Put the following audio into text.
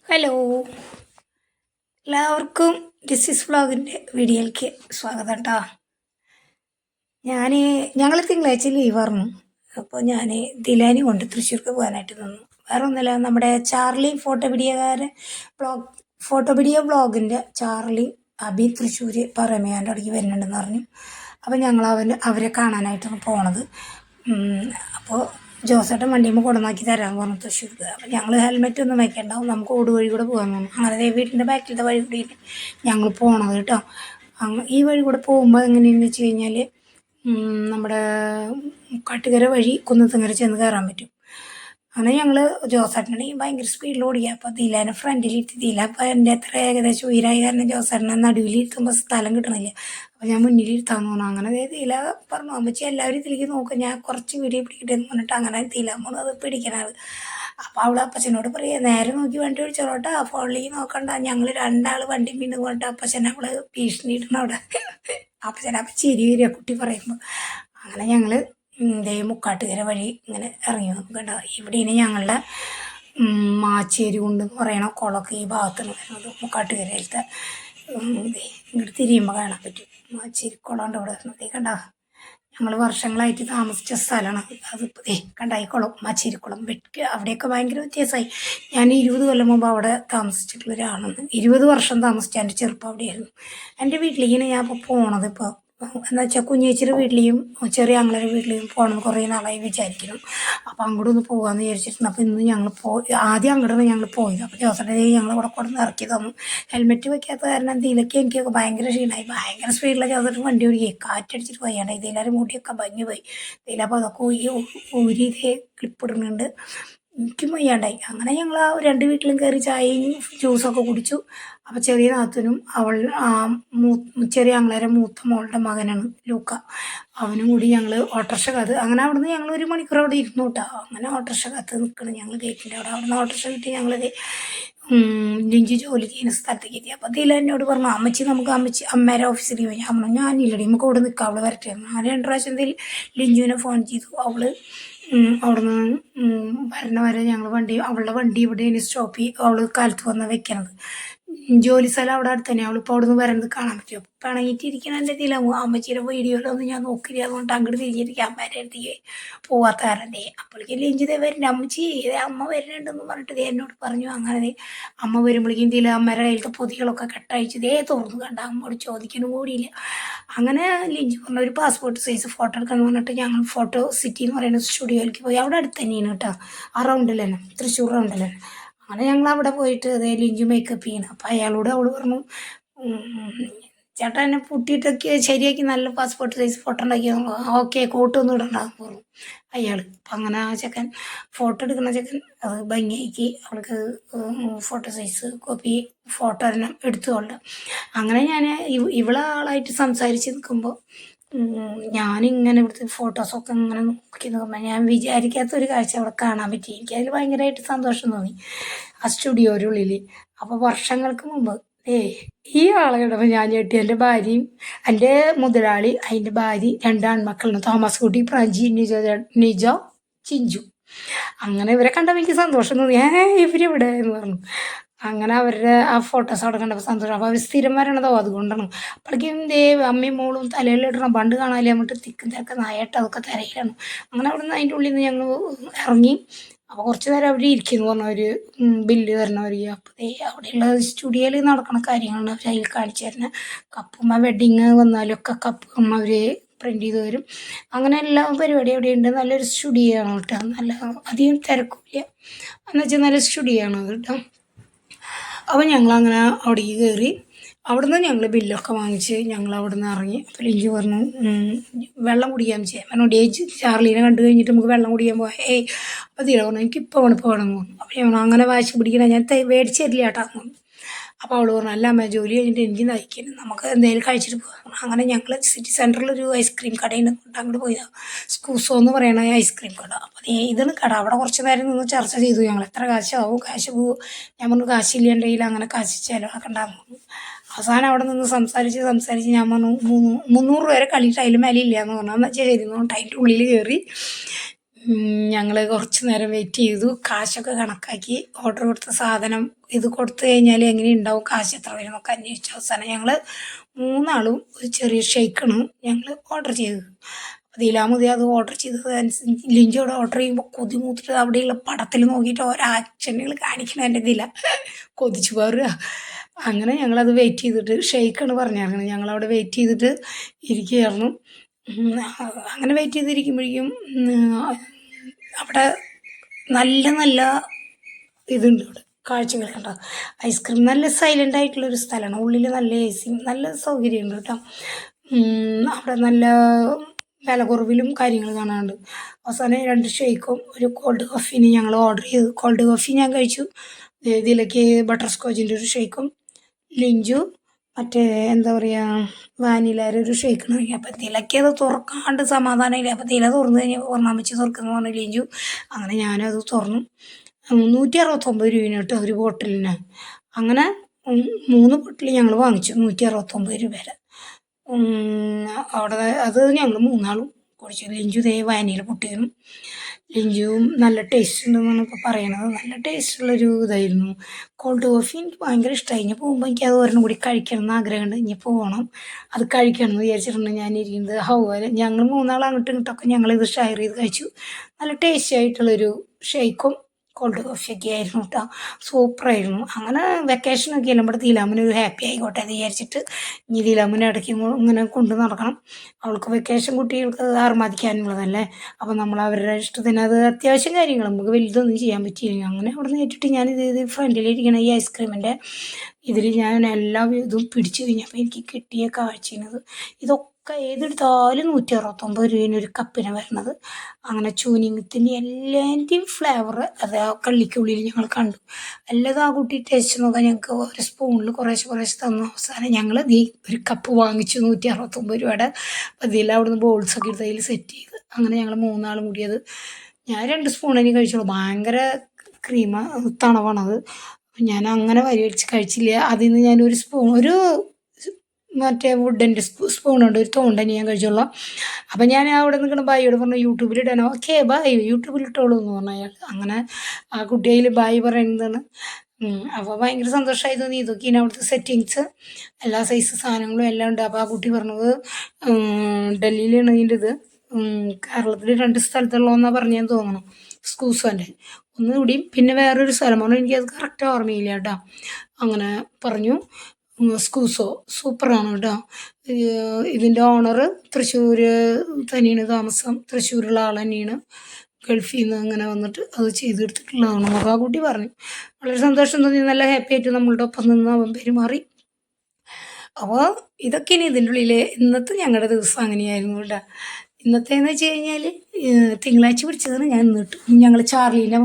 Hello, എല്ലാവർക്കും ഡിസിസ് വ്ളോഗിൻ്റെ വീഡിയോയിലേക്ക് സ്വാഗതം കേട്ടോ. ഞങ്ങൾ തിങ്കളാഴ്ച ലീവായിരുന്നു. അപ്പോൾ ഞാൻ ദിലാനി കൊണ്ട് തൃശ്ശൂർക്ക് പോകാനായിട്ട് നിന്നു. വേറെ ഒന്നുമില്ല, നമ്മുടെ ചാർലി ഫോട്ടോ വീഡിയോ ബ്ലോഗിൻ്റെ ചാർലി അബി തൃശ്ശൂർ പറമയാൻ്റെ അടുക്കി വരുന്നുണ്ടെന്ന് പറഞ്ഞു. അപ്പോൾ ഞങ്ങൾ അവരെ കാണാനായിട്ടാണ് പോണത്. അപ്പോൾ ജോസേട്ടൻ വണ്ടിയുമ്പോൾ കൊണ്ടുവന്നാക്കി തരാൻ പറഞ്ഞു തൃശ്ശൂർക്ക്. അപ്പോൾ ഞങ്ങൾ ഹെൽമെറ്റ് ഒന്നും വയ്ക്കണ്ടാവും, നമുക്ക് ഓട് വഴി കൂടെ പോകാൻ തോന്നും. അങ്ങനെ വീട്ടിൻ്റെ ബാക്കിലത്തെ വഴി കൂടി ഞങ്ങൾ പോണത് കേട്ടോ. ഈ വഴി കൂടെ പോകുമ്പോൾ എങ്ങനെയാണെന്ന് വെച്ച് കഴിഞ്ഞാൽ നമ്മുടെ കാട്ടുകര വഴി കുന്നത്തുങ്കര ചെന്ന് കയറാൻ പറ്റും. അങ്ങനെ ഞങ്ങൾ ജോസേട്ടനാണെങ്കിൽ ഭയങ്കര സ്പീഡിൽ ഓടിക്കുക. അപ്പോൾ ദിലാനെ ഫ്രണ്ടിലിരുത്തി. ദില അപ്പോൾ എൻ്റെ അത്ര ഏകദേശം ഉയരായി കാരണം ജോസേട്ടനെ നടുവിലിരുത്തുമ്പോൾ സ്ഥലം കിട്ടണില്ല. അപ്പോൾ ഞാൻ മുന്നിലിരുത്താമെന്ന് പറഞ്ഞു. അങ്ങനെ ദില പറഞ്ഞു, അമ്മച്ചി എല്ലാവരും ഇതിലേക്ക് നോക്കുക, ഞാൻ കുറച്ച് വീഡിയോ പിടിക്കട്ടെ എന്ന് പറഞ്ഞിട്ട് അങ്ങനെ ദില അത് പിടിക്കണത്. അപ്പോൾ അവൾ അപ്പച്ചനോട് പറയുക, നേരെ നോക്കി വണ്ടി ഓടിച്ചോട്ടെ, ഫോണിലേക്ക് നോക്കണ്ട, ഞങ്ങൾ രണ്ടാൾ വണ്ടി വീണ്ടും കൊണ്ടിട്ട് അപ്പച്ചനെ അവൾ ഭീഷണി ഇടണം അവിടെ. അപ്പച്ചൻ അപ്പം ചിരി വരിക കുട്ടി പറയുമ്പോൾ. അങ്ങനെ ഞങ്ങൾ മുക്കാട്ടുകര വഴി ഇങ്ങനെ ഇറങ്ങി നോക്കണ്ട. ഇവിടെയാണ് ഞങ്ങളുടെ മാച്ചേരി കൊണ്ടെന്ന് പറയണ കുളമൊക്കെ ഈ ഭാഗത്താണ് വരുന്നത്. മുക്കാട്ടുകരയിലത്തെ ഇങ്ങോട്ട് തിരിയുമ്പോൾ കാണാൻ പറ്റും മാച്ചേരി കുളമുണ്ട് ഇവിടെ വരുന്നത്. കണ്ട, ഞങ്ങൾ വർഷങ്ങളായിട്ട് താമസിച്ച സ്ഥലമാണ് അത്. കണ്ട ഈ കുളം മാച്ചേരിക്കുളം അവിടെയൊക്കെ ഭയങ്കര വ്യത്യാസമായി. ഞാൻ 20 കൊല്ലം മുമ്പ് അവിടെ താമസിച്ചിട്ടുള്ള ഒരാളാണ്. 20 വർഷം താമസിച്ച എൻ്റെ ചെറുപ്പം അവിടെയായിരുന്നു. എൻ്റെ വീട്ടിലേക്കാണ് ഞാൻ ഇപ്പോൾ പോണത്. ഇപ്പോൾ എന്താ വെച്ചാൽ കുഞ്ഞേച്ചിയുടെ വീട്ടിലേയും ചെറിയ ആങ്ങളുടെ വീട്ടിലേയും പോകണമെന്ന് കുറേ നാളായി വിചാരിക്കുന്നു. അപ്പോൾ അങ്ങോട്ട് ഒന്ന് പോകാമെന്ന് വിചാരിച്ചിട്ടുണ്ട്. അപ്പോൾ ഇന്ന് ഞങ്ങൾ ആദ്യം അങ്ങോട്ടാണ് ഞങ്ങൾ പോയത്. അപ്പോൾ ജോസേട്ടൻ ഞങ്ങൾ ഇവിടെ കൊടുന്ന് ഇറക്കി തന്നു. ഹെൽമെറ്റ് വയ്ക്കാത്ത കാരണം ഇതിലൊക്കെ എനിക്കൊക്കെ ഭയങ്കര ക്ഷീണമായി. ഭയങ്കര സ്പീഡിലാണ് ജോസേട്ടൻ വണ്ടി ഓടിക്കുക. കാറ്റടിച്ചിട്ട് പോയാണ്ട് ഇതിലാരും മുടിയൊക്കെ ഭംഗി പോയി. ഇതിലപ്പോൾ അതൊക്കെ ഊരി ഇതേ ക്ലിപ്പിടുന്നുണ്ട്. എനിക്കും വയ്യാണ്ടായി. അങ്ങനെ ഞങ്ങൾ ആ 2 വീട്ടിലും കയറി ചായയും ജ്യൂസൊക്കെ കുടിച്ചു. അപ്പോൾ ചെറിയ നാത്തനും ചെറിയ ആങ്ങളേരെ മൂത്ത മോളുടെ മകനാണ് ലൂക്ക, അവനും കൂടി ഞങ്ങൾ ഓട്ടോറിക്ഷ കാത്ത്. അങ്ങനെ അവിടുന്ന് ഞങ്ങൾ 1 മണിക്കൂർ അവിടെ ഇരുന്നു കേട്ടോ. അങ്ങനെ ഓട്ടോറിക്ഷ കാത്ത് നിൽക്കണം ഞങ്ങൾ ഗേറ്റിൻ്റെ അവിടുന്ന് ഓട്ടോറിക്ഷ കിട്ടി. ഞങ്ങളത് ലിഞ്ചി ജോലി ചെയ്യുന്ന സ്ഥലത്തേക്ക് എത്തി. അപ്പോൾ അതിൽ എന്നോട് പറഞ്ഞു, അമ്മേരെ ഓഫീസിൽ പോയി. ഞാൻ പറഞ്ഞു, ഞാനില്ലടി, നമുക്ക് അവിടെ നിൽക്കാം, അവൾ വരട്ടെ. ഞാൻ 2 പ്രാവശ്യം ലിഞ്ചുവിനെ ഫോൺ ചെയ്തു. അവൾ അവിടുന്ന് വരണ വരെ ഞങ്ങൾ അവളുടെ വണ്ടി ഇവിടെ സ്റ്റോപ്പ് ചെയ്യും. അവൾ കാലത്ത് വന്ന് വെക്കണത്. ജോലി സ്ഥലം അവിടെ അടുത്ത് തന്നെ. അവളിപ്പോൾ അവിടെ നിന്ന് വരുന്നത് കാണാൻ പറ്റും. പിണങ്ങിയിട്ടിരിക്കണ എൻ്റെ ഇതിലാവും. അമ്മച്ചിയുടെ വീഡിയോയിലൊന്നും ഞാൻ നോക്കില്ല, അതുകൊണ്ട് അങ്ങോട്ട് തിരിഞ്ഞിരിക്കും. അമ്മേരെ അടുത്തേക്ക് പോവാത്ത കാരൻ്റെ. അപ്പോഴേക്കും ലിഞ്ചിതേ വരുന്നുണ്ട്. അമ്മച്ചി അമ്മ വരുന്നുണ്ടെന്ന് പറഞ്ഞിട്ട് എന്നോട് പറഞ്ഞു. അങ്ങനെ അമ്മ വരുമ്പോഴേക്കും ഇതിൽ അമ്മേരെ കയ്യിലത്തെ പൊതികളൊക്കെ കെട്ടയച്ച് തുറന്നു കണ്ട. അമ്മയോട് ചോദിക്കാനും കൂടിയില്ല. അങ്ങനെ ലിഞ്ചി പറഞ്ഞ ഒരു പാസ്പോർട്ട് സൈസ് ഫോട്ടോ എടുക്കാന്ന് പറഞ്ഞിട്ട് ഞങ്ങൾ ഫോട്ടോ സിറ്റി എന്ന് പറയുന്ന സ്റ്റുഡിയോയിലേക്ക് പോയി. അവിടെ അടുത്ത് തന്നെയാണ് കേട്ടോ, ആ റൗണ്ടിൽ തന്നെ, തൃശ്ശൂർ റൗണ്ടിൽ തന്നെ. അങ്ങനെ ഞങ്ങൾ അവിടെ പോയിട്ട് ലിഞ്ചു മേക്കപ്പ് ചെയ്യണം. അപ്പം അയാളോട് അവൾ പറഞ്ഞു, ചേട്ടാ എന്നെ പൊട്ടിയിട്ടൊക്കെ ശരിയാക്കി നല്ല പാസ്പോർട്ട് സൈസ് ഫോട്ടോ ഉണ്ടാക്കി. ഓക്കെ, കോട്ടൊന്നും ഇടണ്ടാന്ന് പറഞ്ഞു അയാൾ. അപ്പം അങ്ങനെ ആ ചെക്കൻ ഫോട്ടോ എടുക്കുന്ന ചെക്കൻ അത് ഭംഗിയാക്കി അവൾക്ക് ഫോട്ടോ സൈസ് കോപ്പി ഫോട്ടോ തന്നെ എടുത്തുകൊണ്ട്. അങ്ങനെ ഞാൻ ആളായിട്ട് സംസാരിച്ച് നിൽക്കുമ്പോൾ ഞാനിങ്ങനെ ഇവിടുത്തെ ഫോട്ടോസൊക്കെ ഇങ്ങനെ നോക്കി നിൽക്കുമ്പോൾ ഞാൻ വിചാരിക്കാത്തൊരു കാഴ്ച അവിടെ കാണാൻ പറ്റി. എനിക്കതിൽ ഭയങ്കരമായിട്ട് സന്തോഷം തോന്നി ആ സ്റ്റുഡിയോയുടെ ഉള്ളിൽ. അപ്പോൾ വർഷങ്ങൾക്ക് മുമ്പ് ഈ ആളെ കിടമ്പോൾ ഞാൻ ഞെട്ടി. എൻ്റെ ഭാര്യയും എൻ്റെ മുതലാളി, അതിൻ്റെ ഭാര്യ, 2 ആൺമക്കളുണ്ട്, തോമസ് കുട്ടി, പ്രാഞ്ചി, നിജോ, ചിഞ്ചു. അങ്ങനെ ഇവരെ കണ്ടപ്പോൾ എനിക്ക് സന്തോഷം തോന്നി. ഇവരിവിടെ എന്ന് പറഞ്ഞു. അങ്ങനെ അവരുടെ ആ ഫോട്ടോസ് അവിടെ കണ്ടപ്പോൾ സന്തോഷം. അപ്പോൾ അവർ സ്ഥിരം വരണതോ അതുകൊണ്ടാണ്. അപ്പോഴേക്കും അമ്മയും മോളും തലയിലിടണം പണ്ട് കാണാല്ലേ എന്നിട്ട് തിക്കും തിരക്ക് നായായിട്ട് അതൊക്കെ തിരയിലാണ്. അങ്ങനെ അവിടെ നിന്ന് അതിൻ്റെ ഉള്ളിൽ നിന്ന് ഞങ്ങൾ ഇറങ്ങി. അപ്പോൾ കുറച്ച് നേരം അവിടെ ഇരിക്കുന്നു പറഞ്ഞവർ, ബില്ല് തരണവർ. അപ്പോൾ അവിടെയുള്ള സ്റ്റുഡിയോയിൽ നടക്കുന്ന കാര്യങ്ങളാണ് അവർ അതിൽ കാണിച്ചു തരുന്നത്. കപ്പുമ്മ വെഡ്ഡിങ് വന്നാലും ഒക്കെ കപ്പ് അവർ പ്രിൻ്റ് ചെയ്ത് തരും. അങ്ങനെ എല്ലാ പരിപാടി അവിടെയുണ്ട്. നല്ലൊരു സ്റ്റുഡിയോ ആണ് കേട്ടോ. നല്ല അധികം തിരക്കില്ല എന്നുവെച്ചാൽ നല്ല സ്റ്റുഡിയോ ആണ് കേട്ടോ. അപ്പോൾ ഞങ്ങളങ്ങനെ അവിടേക്ക് കയറി. അവിടെ നിന്ന് ഞങ്ങൾ ബില്ലൊക്കെ വാങ്ങിച്ച് ഞങ്ങൾ അവിടെ നിന്ന് ഇറങ്ങി. അപ്പോൾ ലിഞ്ചു പറഞ്ഞു, വെള്ളം കുടിക്കാൻ ചെയ്യാൻ പറഞ്ഞു. ചാർലീനെ കണ്ടു കഴിഞ്ഞിട്ട് നമുക്ക് വെള്ളം കുടിക്കാൻ പോകാം. അപ്പോൾ തീരെ പറഞ്ഞു, എനിക്കിപ്പോൾ വേണമെന്ന് പറഞ്ഞു. അപ്പോൾ ഞാൻ അങ്ങനെ വാശി പിടിക്കണം, ഞാൻ മേടിച്ച് തരില്ല കേട്ടോ. അപ്പോൾ അവൾ പറഞ്ഞു, അല്ല അമ്മ ജോലി കഴിഞ്ഞിട്ട് എനിക്ക് നയിക്കുന്നു, നമുക്ക് എന്തെങ്കിലും കഴിച്ചിട്ട് പോകാം. അങ്ങനെ ഞങ്ങൾ സിറ്റി സെൻറ്ററിലൊരു ഐസ്ക്രീം കടയിൽ നിന്നിട്ട് അങ്ങോട്ട് പോയതാണ്. സ്കൂസോ എന്ന് പറയണ ഐസ്ക്രീം കട. അപ്പോൾ ഇതാണ് കട. അവിടെ കുറച്ച് നേരം നിന്ന് ചർച്ച ചെയ്തു ഞങ്ങൾ, എത്ര കാശാവും, കാശ് പോവും. ഞാൻ പറഞ്ഞു, കാശില്ലേണ്ടെങ്കിൽ അങ്ങനെ കാശ് ചിലവാക്കണ്ടാകുന്നു. അവസാനം അവിടെ നിന്ന് സംസാരിച്ച് ഞാൻ പറഞ്ഞു, 300 വരെ കളിയിട്ട് അതിൽ മേലെ ഇല്ല എന്ന് പറഞ്ഞു. എന്നാൽ ശരി എന്ന് പറഞ്ഞിട്ട് അതിൻ്റെ ഉള്ളിൽ കയറി. ഞങ്ങൾ കുറച്ച് നേരം വെയിറ്റ് ചെയ്തു. കാശൊക്കെ കണക്കാക്കി. ഓർഡർ കൊടുത്ത സാധനം ഇത് കൊടുത്തു കഴിഞ്ഞാൽ എങ്ങനെ ഉണ്ടാവും, കാശ് എത്ര വരും എന്നൊക്കെ അന്വേഷിച്ചു. അവസാനം ഞങ്ങൾ 3 ആളും ഒരു ചെറിയ ഷെയ്ക്കാണ് ഞങ്ങൾ ഓർഡർ ചെയ്തത്. ദിലാമുദി അത് ഓർഡർ ചെയ്തത് അനുസരിച്ച് ലിഞ്ചോട് ഓർഡർ ചെയ്യുമ്പോൾ കൊതി മൂത്തിട്ട് അവിടെയുള്ള പടത്തിൽ നോക്കിയിട്ട് ഓരോ ആക്ഷനുകൾ കാണിക്കണതിൻ്റെ ഇതില്ല, കൊതിച്ചു പോരുക. അങ്ങനെ ഞങ്ങളത് വെയിറ്റ് ചെയ്തിട്ട് ഷെയ്ക്കാണ് പറഞ്ഞിറങ്ങുന്നത്. ഞങ്ങളവിടെ വെയിറ്റ് ചെയ്തിട്ട് ഇരിക്കുകയായിരുന്നു. അങ്ങനെ വെയിറ്റ് ചെയ്തിരിക്കുമ്പോഴേക്കും അവിടെ നല്ല നല്ല ഇതുണ്ട്, ഇവിടെ കാഴ്ചകൾ കണ്ടോ. ഐസ്ക്രീം നല്ല സൈലൻ്റ് ആയിട്ടുള്ളൊരു സ്ഥലമാണ്. ഉള്ളിൽ നല്ല AC നല്ല സൗകര്യമുണ്ട് കേട്ടോ. അവിടെ നല്ല വില കുറവിലും കാര്യങ്ങൾ കാണാനുണ്ട്. അവസാനം 2 ഷേക്കും ഒരു കോൾഡ് കോഫീന് ഞങ്ങൾ ഓർഡർ ചെയ്തു. കോൾഡ് കോഫി ഞാൻ കഴിച്ചു. ഇതിലേക്ക് ബട്ടർ സ്കോച്ചിൻ്റെ ഒരു ഷേക്കും ലിഞ്ചു മറ്റേ എന്താ പറയുക വാനിലയുടെ ഒരു ഷേക്കാണ് കഴിക്കുക. അപ്പം ഇതിലൊക്കെ അത് തുറക്കാണ്ട് സമാധാനമില്ല. അപ്പം ഇതില തുറന്നു കഴിഞ്ഞപ്പോൾ ഒന്നാമച്ച് തുറക്കുന്നു പറഞ്ഞു ലിഞ്ചു. അങ്ങനെ ഞാനത് തുറന്നു. 169 രൂപയാണ് കേട്ടോ ഒരു ബോട്ടിലിന്. അങ്ങനെ 3 ബോട്ടിൽ ഞങ്ങൾ വാങ്ങിച്ചു 169 രൂപയുടെ. അവിടെ അത് ഞങ്ങൾ 3 ആളും കുടിച്ചു. ലിഞ്ചു ദേ വാനില പൊട്ടിയതും ലിഞ്ചുവും നല്ല ടേസ്റ്റ് ഉണ്ടെന്നാണ് ഇപ്പോൾ പറയണത്. നല്ല ടേസ്റ്റുള്ളൊരു ഇതായിരുന്നു. കോൾഡ് കോഫി എനിക്ക് ഭയങ്കര ഇഷ്ടമായി. ഇനി പോകുമ്പോൾ എനിക്ക് അത് ഒരെണ്ണം കൂടി കഴിക്കണം എന്ന് ആഗ്രഹമുണ്ട്. ഇനി പോകണം, അത് കഴിക്കണം എന്ന് വിചാരിച്ചിട്ടുണ്ട് ഞാനിരിക്കുന്നത്. ഞങ്ങൾ 3 ആൾ അങ്ങോട്ടും ഇങ്ങോട്ടൊക്കെ ഞങ്ങളിത് ഷെയർ ചെയ്ത് കഴിച്ചു. നല്ല ടേസ്റ്റി ആയിട്ടുള്ളൊരു ഷേക്കും കോൾഡ് കോഫിയൊക്കെ ആയിരുന്നു കേട്ടോ. സൂപ്പറായിരുന്നു. അങ്ങനെ വെക്കേഷനൊക്കെ അല്ല, നമ്മുടെ ദിലാമിനൊരു ഹാപ്പി ആയിക്കോട്ടെ എന്ന് വിചാരിച്ചിട്ട് ഇനി ദിലാമിനെ ഇടയ്ക്ക് ഇങ്ങനെ കൊണ്ടു നടക്കണം. അവൾക്ക് വെക്കേഷൻ കുട്ടികൾക്ക് ആർമാദിക്കാനുള്ളതല്ലേ. അപ്പോൾ നമ്മൾ അവരുടെ ഇഷ്ടത്തിന് അത് അത്യാവശ്യം കാര്യങ്ങൾ നമുക്ക് വലുതൊന്നും ചെയ്യാൻ പറ്റിയില്ല. അങ്ങനെ അവിടെ നിന്ന് ഏറ്റിട്ട് ഞാനിത് ഫ്രണ്ടിലിരിക്കണ ഈ ഐസ്ക്രീമിൻ്റെ ഇതിൽ ഞാൻ എല്ലാ ഇതും പിടിച്ചു കഴിഞ്ഞപ്പോൾ എനിക്ക് കിട്ടിയ കാഴ്ചയാണത്. ഇതൊക്കെ ഏതെടുത്താലും 169 രൂപയാണ് ഒരു കപ്പിന് വരുന്നത്. അങ്ങനെ ചൂനിങ്ങത്തിൻ്റെ എല്ലാത്തിൻ്റെയും ഫ്ലേവർ അത് ആ കള്ളിക്കുള്ളിൽ ഞങ്ങൾ കണ്ടു. എല്ലാതും ആ കുട്ടി ടേസ്റ്റ് നോക്കാൻ ഞങ്ങൾക്ക് ഒരു സ്പൂണിൽ കുറേശ്ശെ തന്നു. അവസാനം ഞങ്ങൾ ഒരു കപ്പ് വാങ്ങിച്ചു 169 രൂപയുടെ. അപ്പോൾ ഇതിൽ അവിടുന്ന് ബോൾസൊക്കെ എടുത്ത് അതിൽ സെറ്റ് ചെയ്ത് അങ്ങനെ ഞങ്ങൾ 3 ആളും കൂടിയത്. ഞാൻ 2 സ്പൂണിന് കഴിച്ചോളൂ. ഭയങ്കര ക്രീമ തണവാണത്. ഞാൻ അങ്ങനെ വലിച്ച് കഴിച്ചില്ല. അതിൽ നിന്ന് ഞാനൊരു ഒരു മറ്റേ വുഡൻ്റെ സ്പൂണുണ്ട്, ഒരു തോണ്ടന് ഞാൻ കഴിച്ചോളാം. അപ്പം ഞാൻ അവിടെ നിൽക്കുന്ന ബായിയോട് പറഞ്ഞു യൂട്യൂബിലിടാനോ. ഓക്കെ ബായ് യൂട്യൂബിലിട്ടോളൂ എന്ന് പറഞ്ഞു അയാൾ. അങ്ങനെ ആ കുട്ടി അതിൽ ബായ് പറയുന്നതാണ്. അപ്പോൾ ഭയങ്കര സന്തോഷമായി തോന്നി. ഇതൊക്കെയാണ് അവിടുത്തെ സെറ്റിങ്സ്. എല്ലാ സൈസ് സാധനങ്ങളും എല്ലാം ഉണ്ട്. അപ്പോൾ ആ കുട്ടി പറഞ്ഞത് ഡൽഹിയിലാണ് ഇതിൻ്റെ ഇത്. കേരളത്തിൽ 2 സ്ഥലത്തുള്ളതെന്നാണ് പറഞ്ഞതെന്ന് തോന്നണം. സ്കൂസോൻ്റെ ഒന്നുകൂടിയും പിന്നെ വേറൊരു സ്ഥലമാണ്, എനിക്കത് കറക്റ്റ് ഓർമ്മയില്ല കേട്ടോ. അങ്ങനെ പറഞ്ഞു. സ്കൂസോ സൂപ്പറാണ് കേട്ടോ. ഇതിൻ്റെ ഓണർ തൃശ്ശൂർ തന്നെയാണ് താമസം. തൃശ്ശൂരുള്ള ആൾ തന്നെയാണ്. ഗൾഫിൽ നിന്ന് അങ്ങനെ വന്നിട്ട് അത് ചെയ്തെടുത്തിട്ടുള്ളതാണ് നമുക്ക് ആ കുട്ടി പറഞ്ഞു. വളരെ സന്തോഷം തോന്നി. നല്ല ഹാപ്പി ആയിട്ട് നമ്മളുടെ ഒപ്പം നിന്ന് അവൻ പെരുമാറി. അപ്പോൾ ഇതൊക്കെയാണ് ഇതിൻ്റെ ഉള്ളിൽ ഇന്നത്തെ ഞങ്ങളുടെ ദിവസം അങ്ങനെയായിരുന്നു കേട്ടോ. ഇന്നത്തേന്ന് വെച്ച് കഴിഞ്ഞാൽ തിങ്കളാഴ്ച പിടിച്ചതാണ് ഞാൻ ഇന്നിട്ട് ഞങ്ങൾ ചാർലീനെ